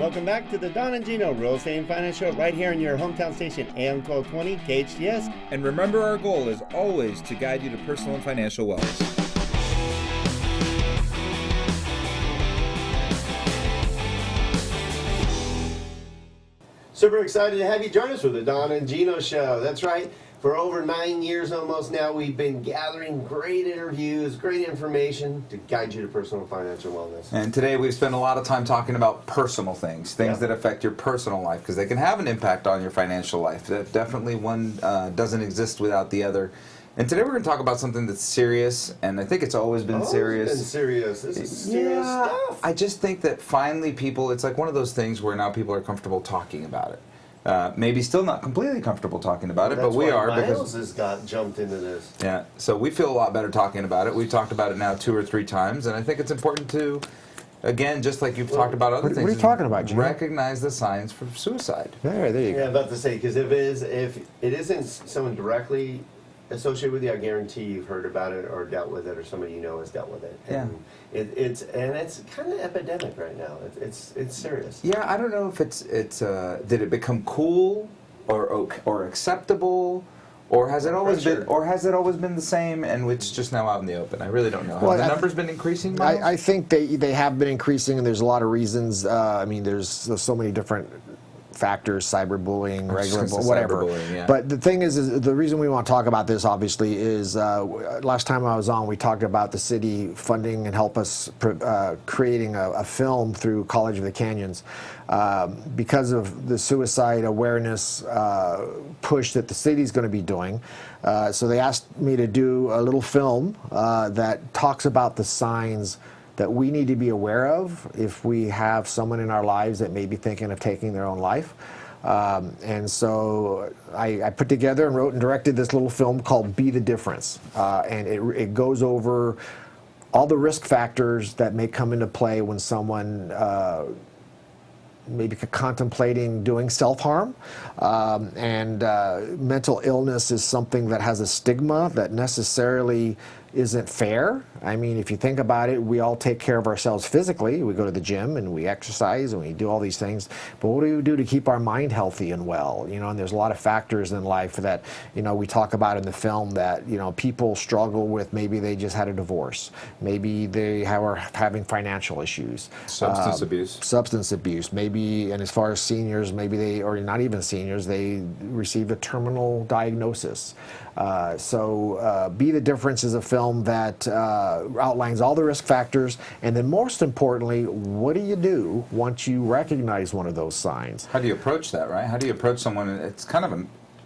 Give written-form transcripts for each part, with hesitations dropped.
Welcome back to the Don and Gino Real Estate and Finance Show right here in your hometown station, AM 1220 KHTS. And remember, our goal is always to guide you to personal and financial wellness. Super excited to have you join us for the Don and Gino Show. That's right. For over 9 years almost now, we've been gathering great interviews, great information to guide you to personal and financial wellness. And today we've spent a lot of time talking about personal things that affect your personal life, because they can have an impact on your financial life. Definitely one doesn't exist without the other. And today we're going to talk about something that's serious, and I think it's always been serious. It's been serious. This is serious stuff. I just think that finally people, it's like one of those things where now people are comfortable talking about it. Maybe still not completely comfortable talking about it, but we are. Myles has got jumped into this. Yeah, so we feel a lot better talking about it. We've talked about it now 2 or 3 times, and I think it's important to, again, just like you've talked about other things. What are you talking about, Jim? Recognize the signs for suicide. There you go. Yeah, I'm about to say, because if it isn't someone directly associated with you, I guarantee you've heard about it or dealt with it, or somebody you know has dealt with it. And it's kind of epidemic right now. It's serious. Yeah, I don't know if it's did it become cool or acceptable, or has it always been the same, and it's just now out in the open? I really don't know. Have the numbers been increasing, Myles? I think they have been increasing, and there's a lot of reasons. I mean, there's so many different factors, cyberbullying, regular, whatever. Cyberbullying, yeah. But the thing is the reason we want to talk about this, obviously, is last time I was on, we talked about the city funding and help us creating a film through College of the Canyons because of the suicide awareness push that the city's going to be doing. So they asked me to do a little film that talks about the signs that we need to be aware of if we have someone in our lives that may be thinking of taking their own life. And so I put together and wrote and directed this little film called Be the Difference. And it goes over all the risk factors that may come into play when someone maybe contemplating doing self-harm. And mental illness is something that has a stigma that necessarily isn't fair. I mean, if you think about it, we all take care of ourselves physically. We go to the gym and we exercise and we do all these things. But what do we do to keep our mind healthy and well? You know, and there's a lot of factors in life that, you know, we talk about in the film that, you know, people struggle with. Maybe they just had a divorce. Maybe they are having financial issues. Substance abuse. Maybe, and as far as seniors, maybe they, or not even seniors, they received a terminal diagnosis. So Be the Difference is a film that outlines all the risk factors, and then most importantly, what do you do once you recognize one of those signs? How do you approach that, right? How do you approach someone? It's kind of a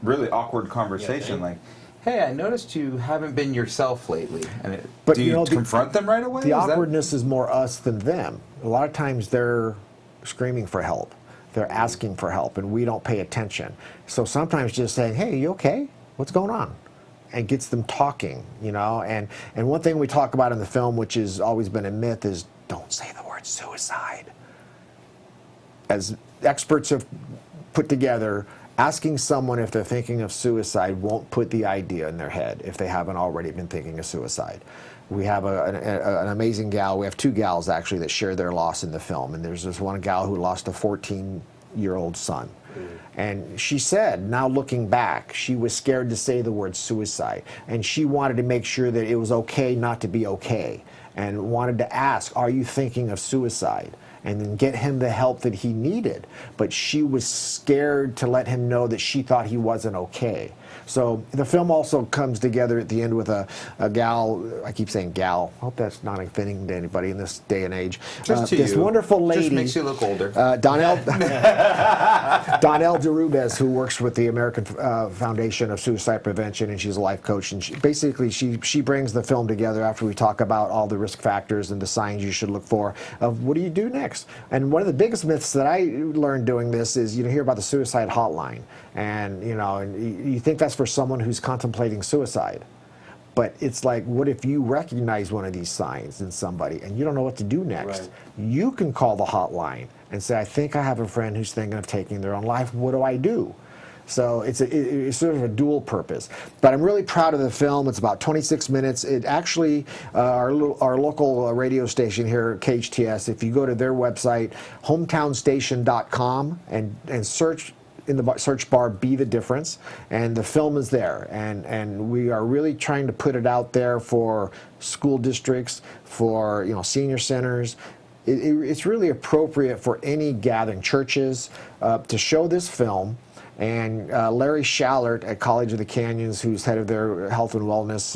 really awkward conversation, like, hey, I noticed you haven't been yourself lately. And do you confront them right away? The awkwardness is more us than them. A lot of times they're screaming for help. They're asking for help, and we don't pay attention. So sometimes just saying, hey, you okay? What's going on? And gets them talking, you know. And one thing we talk about in the film, which has always been a myth, is don't say the word suicide. As experts have put together, asking someone if they're thinking of suicide won't put the idea in their head if they haven't already been thinking of suicide. We have an amazing gal. We have 2 gals, actually, that share their loss in the film. And there's this one gal who lost a 14-year-old son. And she said, now looking back, she was scared to say the word suicide. And she wanted to make sure that it was okay not to be okay. And wanted to ask, are you thinking of suicide? And then get him the help that he needed. But she was scared to let him know that she thought he wasn't okay. So the film also comes together at the end with a gal, I keep saying gal, I hope that's not offending to anybody in this day and age. Just to this you. wonderful lady. Just makes you look older. Donnell Derubez, who works with the American Foundation of Suicide Prevention, and she's a life coach. And she brings the film together after we talk about all the risk factors and the signs you should look for of what do you do next. And one of the biggest myths that I learned doing this is you hear about the suicide hotline. And, you know, and you think that's for someone who's contemplating suicide. But it's like, what if you recognize one of these signs in somebody and you don't know what to do next? Right. You can call the hotline and say, I think I have a friend who's thinking of taking their own life. What do I do? So it's sort of a dual purpose. But I'm really proud of the film. It's about 26 minutes. It actually, our local radio station here, KHTS, if you go to their website, hometownstation.com, and search in the search bar "Be the Difference," and the film is there, and we are really trying to put it out there for school districts, for senior centers. It's really appropriate for any gathering, churches, to show this film. And Larry Shallert at College of the Canyons, who's head of their health and wellness,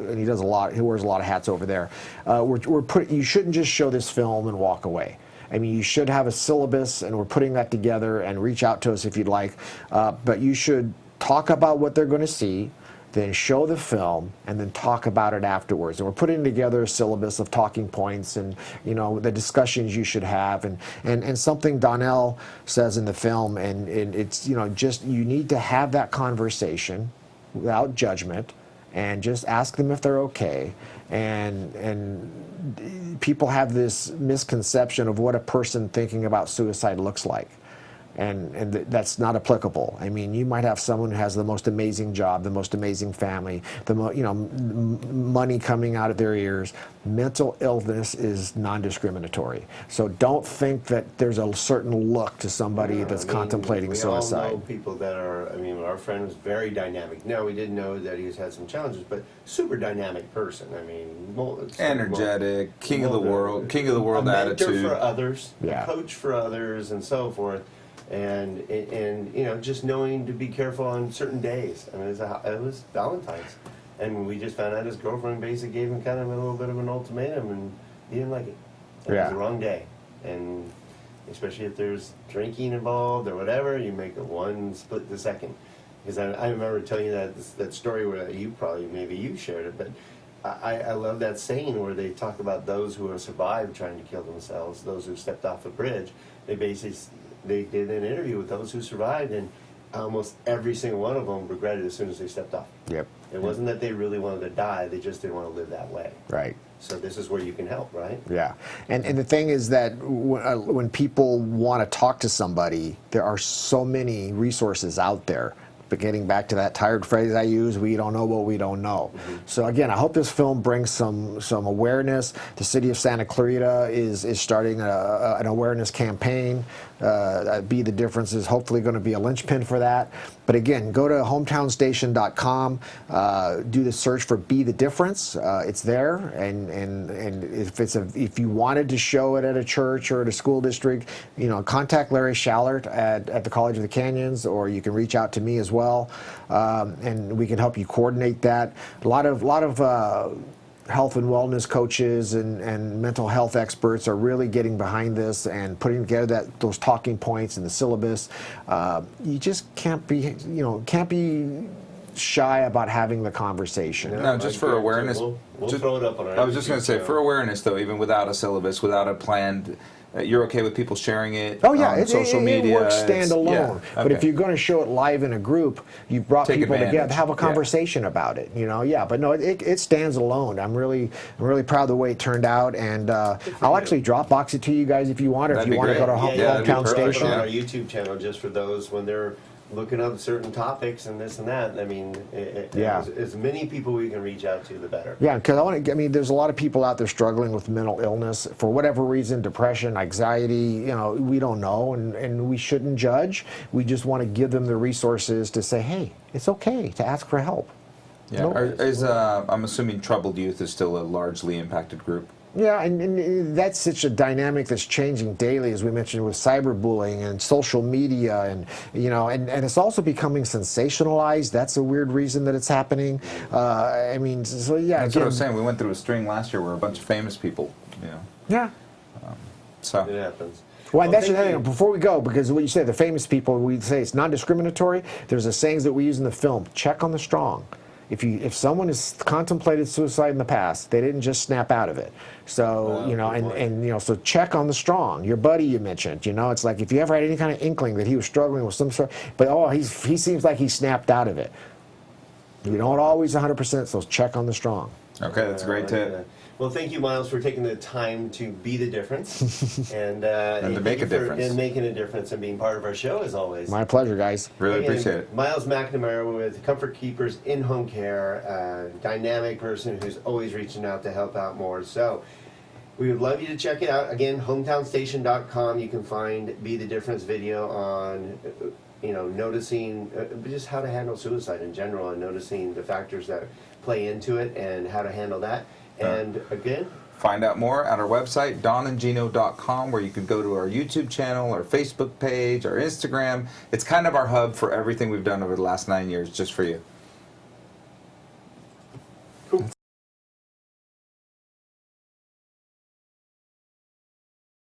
and he does a lot. He wears a lot of hats over there. You shouldn't just show this film and walk away. I mean, you should have a syllabus, and we're putting that together. And reach out to us if you'd like. But you should talk about what they're going to see, then show the film, and then talk about it afterwards. And we're putting together a syllabus of talking points and the discussions you should have, and something Donnell says in the film, and it's just you need to have that conversation without judgment, and just ask them if they're okay. And people have this misconception of what a person thinking about suicide looks like. And that's not applicable. I mean, you might have someone who has the most amazing job, the most amazing family, money coming out of their ears. Mental illness is non-discriminatory. So don't think that there's a certain look to somebody that's contemplating suicide. We all know people that are. I mean, our friend was very dynamic. Now, we didn't know that he's had some challenges, but super dynamic person. I mean, energetic, king of the world attitude. A mentor for others, Yeah. a coach for others, and so forth. And just knowing to be careful on certain days. I mean, it was Valentine's, and we just found out his girlfriend basically gave him kind of a little bit of an ultimatum, and he didn't like it. It was the wrong day, and especially if there's drinking involved or whatever, you make it one split the second. Because I remember telling you that story where maybe you shared it, but I love that saying where they talk about those who have survived trying to kill themselves, those who stepped off the bridge. They did an interview with those who survived, and almost every single one of them regretted as soon as they stepped off. Yep. It wasn't that they really wanted to die, they just didn't want to live that way. Right. So this is where you can help, right? Yeah. And the thing is that when people want to talk to somebody, there are so many resources out there. But getting back to that tired phrase I use, we don't know what we don't know. Mm-hmm. So again, I hope this film brings some awareness. The city of Santa Clarita is starting an awareness campaign. Be the Difference is hopefully going to be a linchpin for that. But again, go to hometownstation.com, do the search for Be the Difference. It's there, and if you wanted to show it at a church or at a school district, contact Larry Shallert at the College of the Canyons, or you can reach out to me as well, and we can help you coordinate that. A lot of health and wellness coaches and mental health experts are really getting behind this and putting together those talking points and the syllabus. You just can't be shy about having the conversation. No, just for awareness. We'll throw it up on our I was just going to say, for awareness though, even without a syllabus, without a plan, you're okay with people sharing it on social media? It works standalone. Okay. But if you're going to show it live in a group, you've brought people together, have a conversation about it. But no, it stands alone. I'm really proud of the way it turned out, and I'll actually Dropbox it to you guys if you want, or if you want to go to Hometown Station. On our YouTube channel, just for those when they're looking up certain topics and this and that. I mean, as many people we can reach out to, the better. Yeah, because there's a lot of people out there struggling with mental illness for whatever reason, depression, anxiety. We don't know, and we shouldn't judge. We just want to give them the resources to say, hey, it's okay to ask for help. Yeah, I'm assuming troubled youth is still a largely impacted group. Yeah, and that's such a dynamic that's changing daily, as we mentioned, with cyberbullying and social media, and and it's also becoming sensationalized. That's a weird reason that it's happening. That's what I was saying. We went through a string last year where a bunch of famous people, Yeah. So it happens. Well, and that's the thing. Before we go, because what you say, the famous people, we say it's non-discriminatory. There's a sayings that we use in the film. Check on the strong. If someone has contemplated suicide in the past, they didn't just snap out of it. So so check on the strong. Your buddy you mentioned, it's like if you ever had any kind of inkling that he was struggling with some sort, but he seems like he snapped out of it. You don't always 100%. So check on the strong. Okay, that's a great tip. Well, thank you, Myles, for taking the time to be the difference and to make a difference. And making a difference and being part of our show as always. My pleasure, guys. Really appreciate it. Myles McNamara with Comfort Keepers in-home care, a dynamic person who's always reaching out to help out more. So we would love you to check it out. Again, hometownstation.com. You can find Be the Difference video on, noticing just how to handle suicide in general and noticing the factors that play into it and how to handle that. And again, find out more at our website, donandgino.com, where you can go to our YouTube channel, our Facebook page, our Instagram. It's kind of our hub for everything we've done over the last 9 years, just for you.